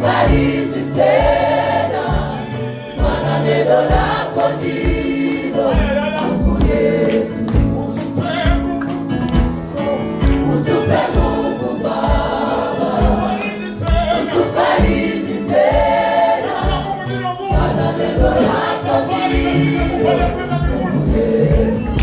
utufariji tena, maana neno lako ndilo nguvu yetu. Utupe nguvu Baba, utufariji tena, maana neno lako ndilo nguvu yetu.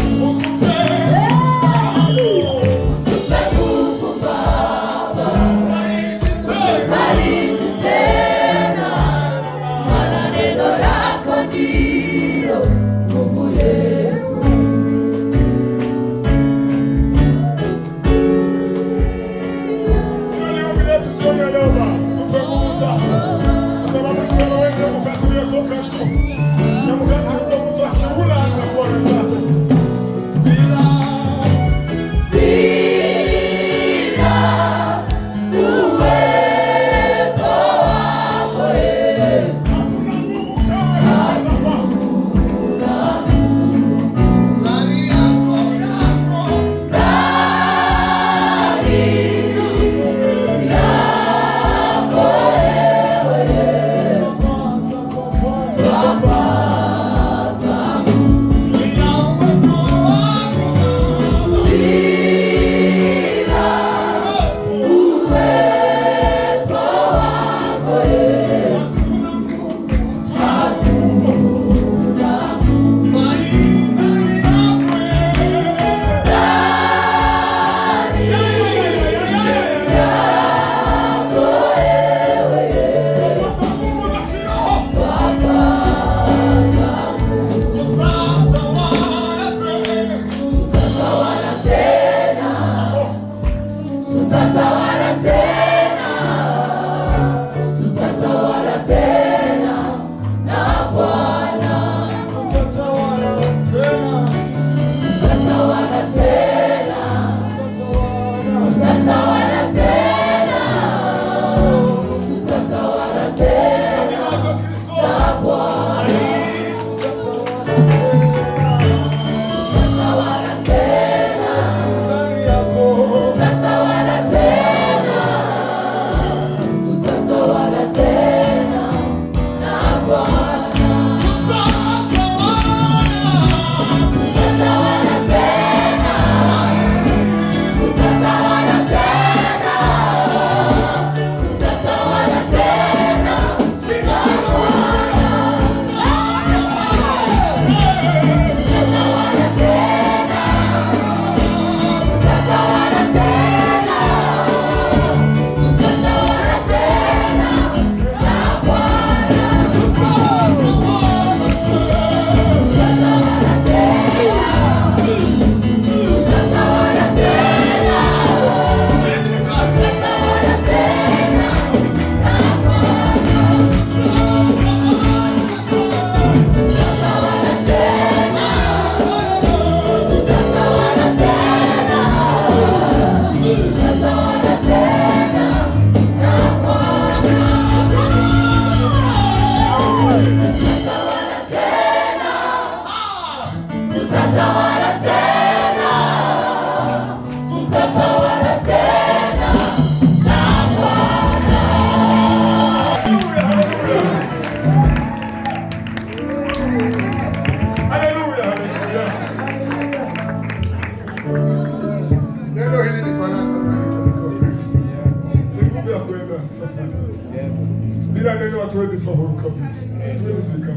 Bila neno hatuwezi faulu kabisa. Hatuwezi fika.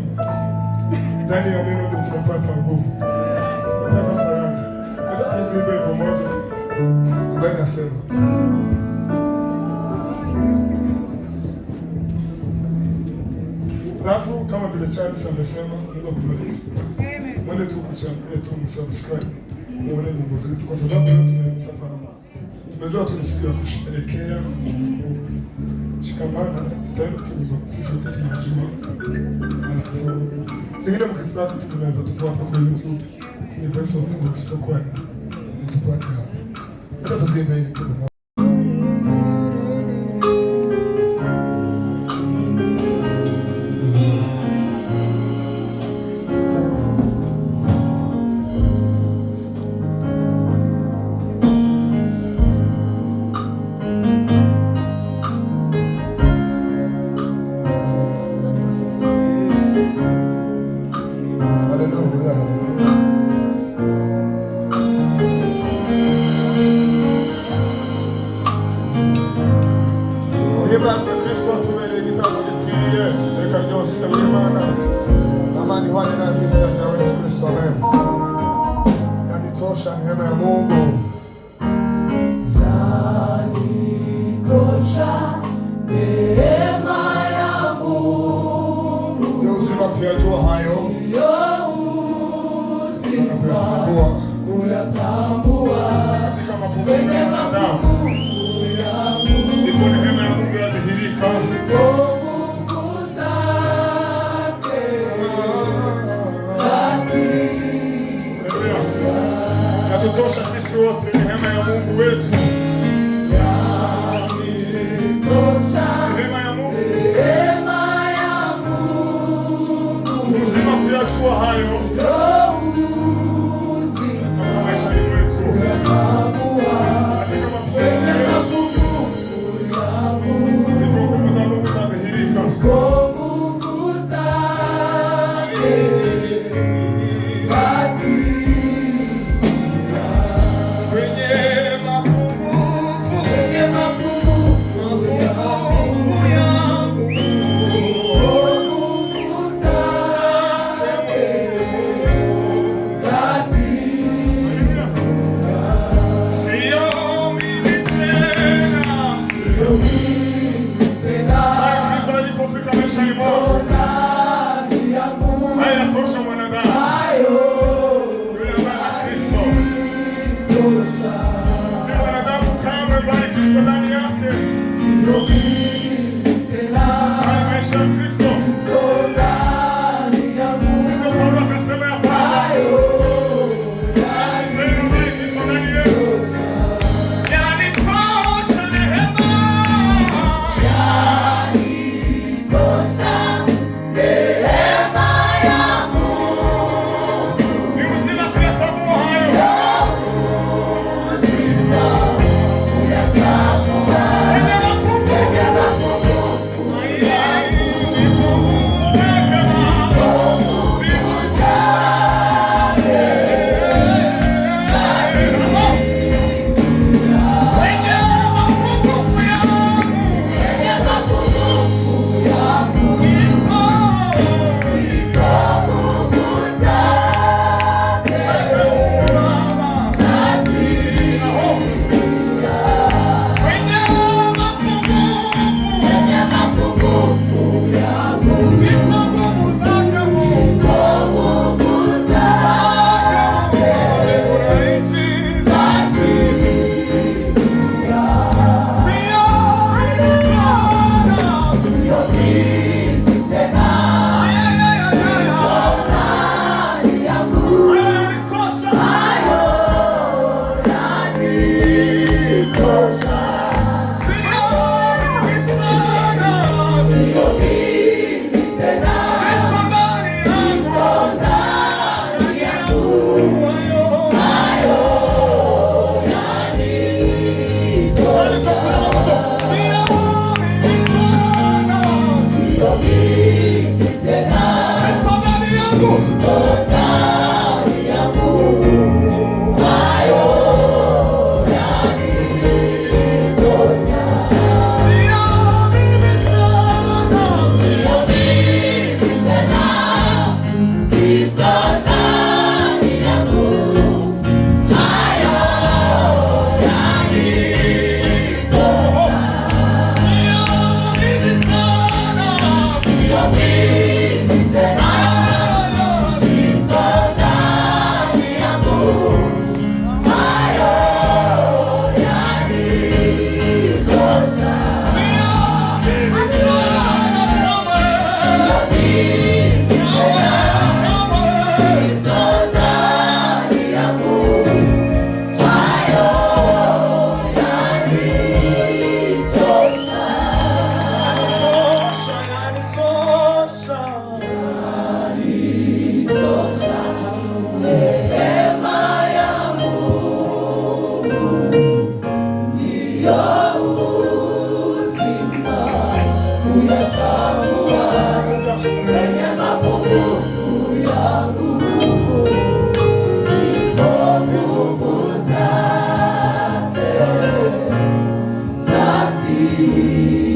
Ndani ya neno ndio tunapata nguvu. Tunapata faraja. Hata tuimbe pamoja. Bwana anasema. Alafu kama vile Charles amesema, Mungu akubariki. Amen. Mwende tu kuchambia tu msubscribe. Muone nyimbo zetu kwa sababu leo tumejua tunasikia kusherehekea shikamana, tutaenda kunyimba sisi wote tunajua. Singine mkisitaka tunaweza tufuata kwa YouTube. Ni Voice of God isipokuwa na tupate hapo. Hata tuziimbe tu. Himbazwe Kristo tubereye igitambo gikwiriye iteka ryose w'Imana amani ihwanye nayo mu izina rya Yesu Kristo amen. Yanitosha neema ya Mungu, yanitosha neema ya Mungu, ndio uzima kuyajua hayo, ndio uzima kuyatambua katika mapungufu ya wanadamu. Ndipo neema ya Mungu yadhihirika. Yatutosha sisi wote, neema ya Mungu wetu. Neema ya Mungu, uzima kuyajua hayo katika maishani mwetu, katika mapungufu yangu, ndipo nguvu za Mungu zadhihirika. Hayatosha mwanadamu, si mwanadamu kamwe, bali Kristo ndani yake, bali maisha ya Kristo. Ndio Paulo akasema ya kwamba neno bali Kristo ndani yetu. Yanitosha neema, yanitosha neema ya Mungu, ni uzima kuyatambua hayo, uzima kuyatambua yenye mapungufu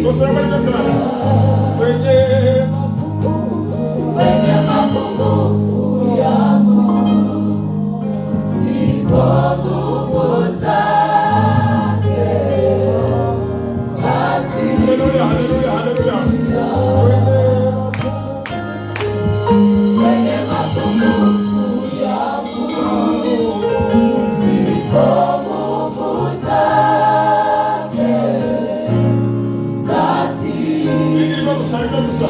Usema nini tena? Kwenye mapungufu yangu iko nguvu zake. Haleluya, haleluya, haleluya. Kwenye mapungufu yangu iko nguvu zake. Nini ndio kusaidia msa?